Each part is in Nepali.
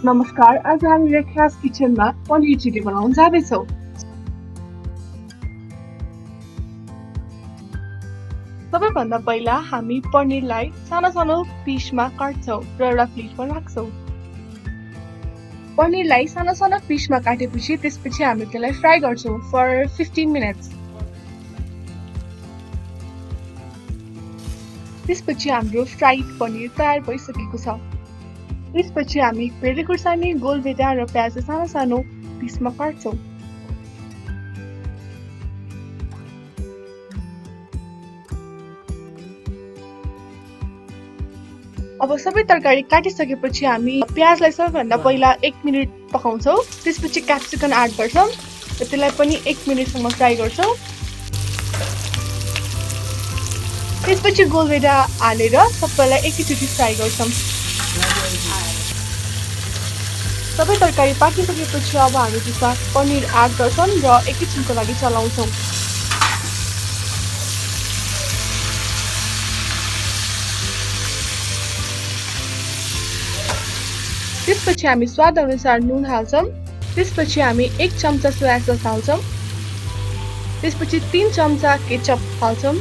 नमस्कार, आज हामी रेखा's किचनमा पनीर चिली बनाउन जाँदैछौँ। सबैभन्दा पहिला हामी पनिरलाई सानो सानो पिसमा काट्छौँ र एउटा प्लेटमा राख्छौँ। पनिरलाई सानो सानो पिसमा काटेपछि त्यसपछि हामी त्यसलाई फ्राई गर्छौँ फर 15 मिनट्स। त्यसपछि हाम्रो फ्राइड पनिर तयार भइसकेको छ। त्यसपछि हामी भेरी खुर्सानी, गोलभेडा र प्याज सानो सानो पिसमा काट्छौँ। अब सबै तरकारी काटिसकेपछि हामी प्याजलाई सबैभन्दा पहिला 1 मिनेट पकाउँछौँ। त्यसपछि क्याप्सिकम एड गर्छौँ र त्यसलाई पनि 1 मिनेटसम्म फ्राई गर्छौँ। त्यसपछि गोलभेडा हालेर सबैलाई एकैचोटि फ्राई गर्छौँ। सबै तरकारी पाकिसकेपछि अब हामी त्यसमा पनिर एड गर्छौँ र एकैछिनको लागि चलाउँछौँ। त्यसपछि हामी स्वाद अनुसार नुन हाल्छौँ। त्यसपछि हामी 1 चम्चा सोया सस हाल्छौँ। त्यसपछि 3 चम्चा केचप हाल्छौँ।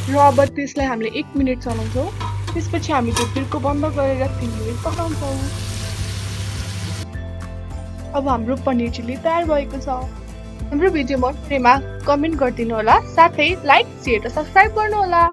र अब त्यसलाई हामीले 1 मिनेट चलाउँछौँ। त्यसपछि हामी त्यो फिर्को बन्द गरेर 3 मिनेट पकाउँछौँ। अब हाम्रो पनिर चिली तयार भएको छ। हाम्रो भिडियो मन परेमा कमेन्ट गरिदिनु होला, साथै लाइक, शेयर र सब्स्क्राइब गर्नु होला।